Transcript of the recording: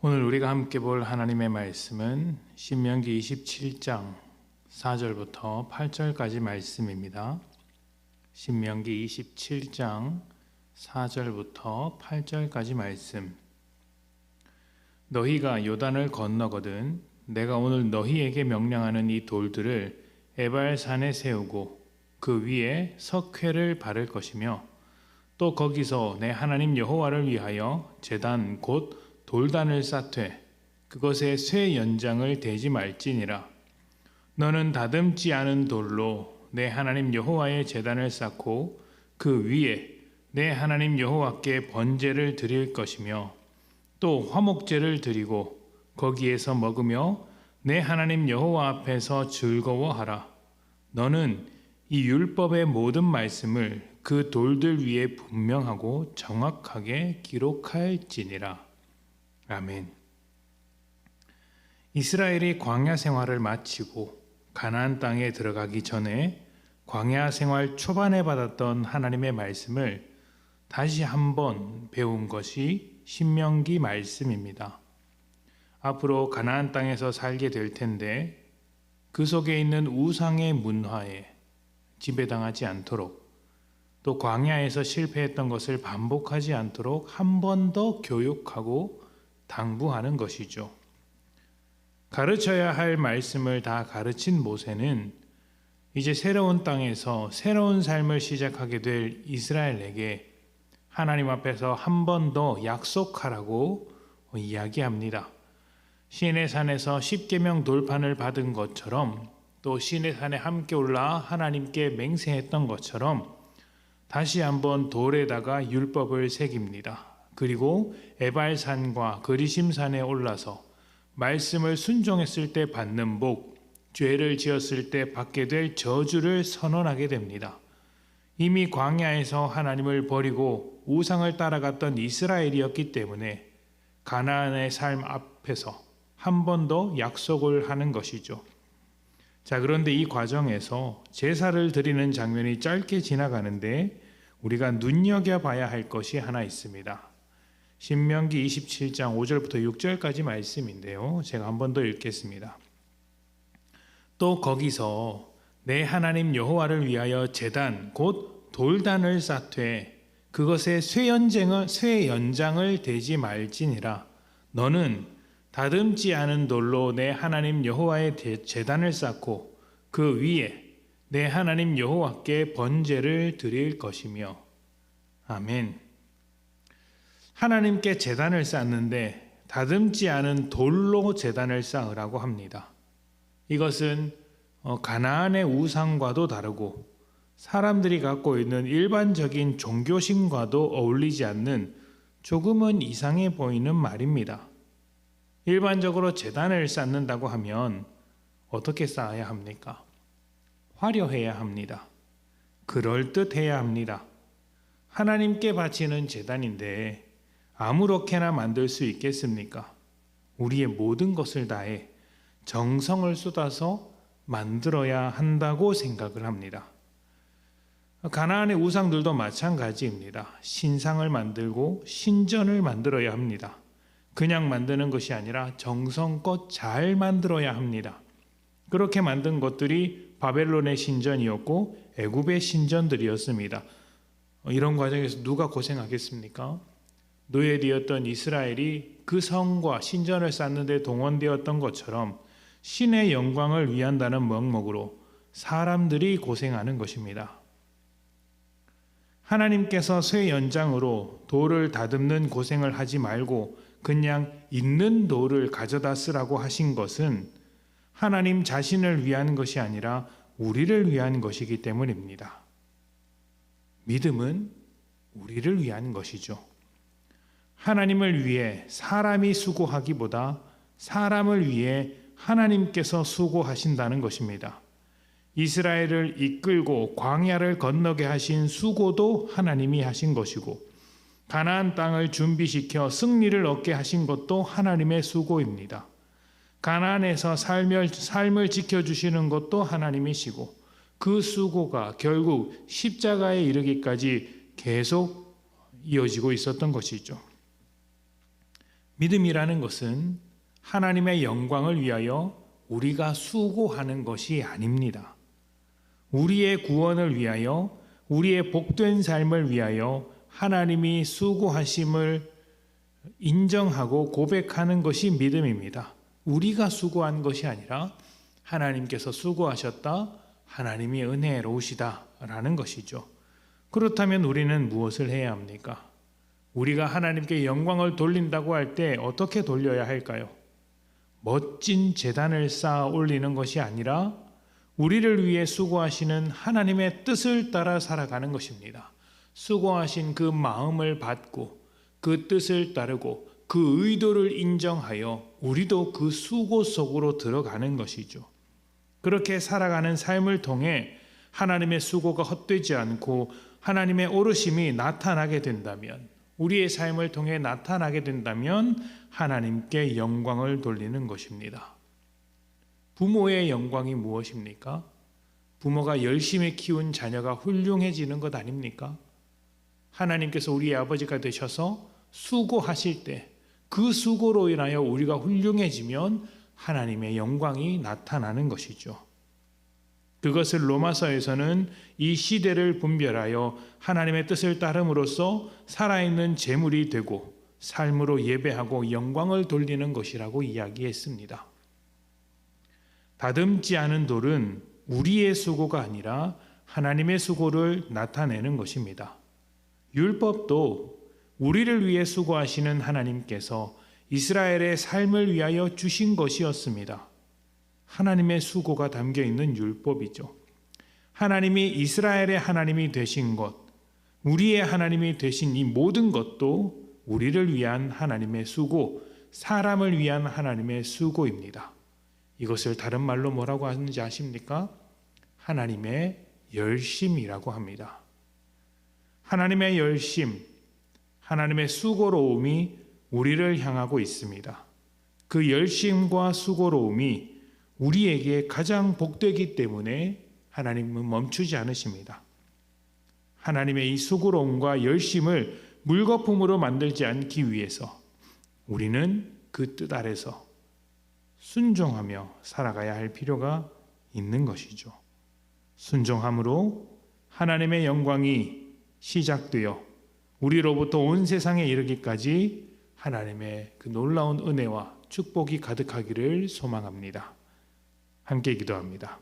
오늘 우리가 함께 볼 하나님의 말씀은 신명기 27장 4절부터 8절까지 말씀입니다. 신명기 27장 4절부터 8절까지 말씀. 너희가 요단을 건너거든 내가 오늘 너희에게 명령하는 이 돌들을 에발산에 세우고 그 위에 석회를 바를 것이며 또 거기서 내 하나님 여호와를 위하여 제단 곧 돌단을 쌓되 그것에 쇠 연장을 대지 말지니라. 너는 다듬지 않은 돌로 내 하나님 여호와의 제단을 쌓고 그 위에 내 하나님 여호와께 번제를 드릴 것이며 또 화목제를 드리고 거기에서 먹으며 내 하나님 여호와 앞에서 즐거워하라. 너는 이 율법의 모든 말씀을 그 돌들 위에 분명하고 정확하게 기록할지니라. 아멘. 이스라엘이 광야 생활을 마치고 가나안 땅에 들어가기 전에 광야 생활 초반에 받았던 하나님의 말씀을 다시 한번 배운 것이 신명기 말씀입니다. 앞으로 가나안 땅에서 살게 될 텐데 그 속에 있는 우상의 문화에 지배당하지 않도록 또 광야에서 실패했던 것을 반복하지 않도록 한 번 더 교육하고 당부하는 것이죠. 가르쳐야 할 말씀을 다 가르친 모세는 이제 새로운 땅에서 새로운 삶을 시작하게 될 이스라엘에게 하나님 앞에서 한 번 더 약속하라고 이야기합니다. 시내산에서 십계명 돌판을 받은 것처럼 또 시내산에 함께 올라 하나님께 맹세했던 것처럼 다시 한번 돌에다가 율법을 새깁니다. 그리고 에발산과 그리심산에 올라서 말씀을 순종했을 때 받는 복, 죄를 지었을 때 받게 될 저주를 선언하게 됩니다. 이미 광야에서 하나님을 버리고 우상을 따라갔던 이스라엘이었기 때문에 가나안의 삶 앞에서 한 번 더 약속을 하는 것이죠. 자, 그런데 이 과정에서 제사를 드리는 장면이 짧게 지나가는데 우리가 눈여겨봐야 할 것이 하나 있습니다. 신명기 27장 5절부터 6절까지 말씀인데요. 제가 한 번 더 읽겠습니다. 또 거기서 내 하나님 여호와를 위하여 제단 곧 돌단을 쌓되 그것에 쇠 연장을 대지 말지니라. 너는 다듬지 않은 돌로 내 하나님 여호와의 제단을 쌓고 그 위에 내 하나님 여호와께 번제를 드릴 것이며. 아멘. 하나님께 제단을 쌓는데 다듬지 않은 돌로 제단을 쌓으라고 합니다. 이것은 가나안의 우상과도 다르고 사람들이 갖고 있는 일반적인 종교심과도 어울리지 않는 조금은 이상해 보이는 말입니다. 일반적으로 제단을 쌓는다고 하면 어떻게 쌓아야 합니까? 화려해야 합니다. 그럴듯해야 합니다. 하나님께 바치는 제단인데 아무렇게나 만들 수 있겠습니까? 우리의 모든 것을 다해 정성을 쏟아서 만들어야 한다고 생각을 합니다. 가나안의 우상들도 마찬가지입니다. 신상을 만들고 신전을 만들어야 합니다. 그냥 만드는 것이 아니라 정성껏 잘 만들어야 합니다. 그렇게 만든 것들이 바벨론의 신전이었고 애굽의 신전들이었습니다. 이런 과정에서 누가 고생하겠습니까? 노예되었던 이스라엘이 그 성과 신전을 쌓는 데 동원되었던 것처럼 신의 영광을 위한다는 명목으로 사람들이 고생하는 것입니다. 하나님께서 쇠 연장으로 돌을 다듬는 고생을 하지 말고 그냥 있는 돌을 가져다 쓰라고 하신 것은 하나님 자신을 위한 것이 아니라 우리를 위한 것이기 때문입니다. 믿음은 우리를 위한 것이죠. 하나님을 위해 사람이 수고하기보다 사람을 위해 하나님께서 수고하신다는 것입니다. 이스라엘을 이끌고 광야를 건너게 하신 수고도 하나님이 하신 것이고 가나안 땅을 준비시켜 승리를 얻게 하신 것도 하나님의 수고입니다. 가나안에서 삶을 지켜주시는 것도 하나님이시고 그 수고가 결국 십자가에 이르기까지 계속 이어지고 있었던 것이죠. 믿음이라는 것은 하나님의 영광을 위하여 우리가 수고하는 것이 아닙니다. 우리의 구원을 위하여, 우리의 복된 삶을 위하여 하나님이 수고하심을 인정하고 고백하는 것이 믿음입니다. 우리가 수고한 것이 아니라 하나님께서 수고하셨다, 하나님이 은혜로우시다 라는 것이죠. 그렇다면 우리는 무엇을 해야 합니까? 우리가 하나님께 영광을 돌린다고 할 때 어떻게 돌려야 할까요? 멋진 제단을 쌓아 올리는 것이 아니라 우리를 위해 수고하시는 하나님의 뜻을 따라 살아가는 것입니다. 수고하신 그 마음을 받고 그 뜻을 따르고 그 의도를 인정하여 우리도 그 수고 속으로 들어가는 것이죠. 그렇게 살아가는 삶을 통해 하나님의 수고가 헛되지 않고 하나님의 오르심이 나타나게 된다면, 우리의 삶을 통해 나타나게 된다면 하나님께 영광을 돌리는 것입니다. 부모의 영광이 무엇입니까? 부모가 열심히 키운 자녀가 훌륭해지는 것 아닙니까? 하나님께서 우리의 아버지가 되셔서 수고하실 때 그 수고로 인하여 우리가 훌륭해지면 하나님의 영광이 나타나는 것이죠. 그것을 로마서에서는 이 시대를 분별하여 하나님의 뜻을 따름으로써 살아있는 재물이 되고 삶으로 예배하고 영광을 돌리는 것이라고 이야기했습니다. 다듬지 않은 돌은 우리의 수고가 아니라 하나님의 수고를 나타내는 것입니다. 율법도 우리를 위해 수고하시는 하나님께서 이스라엘의 삶을 위하여 주신 것이었습니다. 하나님의 수고가 담겨 있는 율법이죠. 하나님이 이스라엘의 하나님이 되신 것, 우리의 하나님이 되신 이 모든 것도 우리를 위한 하나님의 수고, 사람을 위한 하나님의 수고입니다. 이것을 다른 말로 뭐라고 하는지 아십니까? 하나님의 열심이라고 합니다. 하나님의 열심, 하나님의 수고로움이 우리를 향하고 있습니다. 그 열심과 수고로움이 우리에게 가장 복되기 때문에 하나님은 멈추지 않으십니다. 하나님의 이 수고로움과 열심을 물거품으로 만들지 않기 위해서 우리는 그 뜻 아래서 순종하며 살아가야 할 필요가 있는 것이죠. 순종함으로 하나님의 영광이 시작되어 우리로부터 온 세상에 이르기까지 하나님의 그 놀라운 은혜와 축복이 가득하기를 소망합니다. 함께 기도합니다.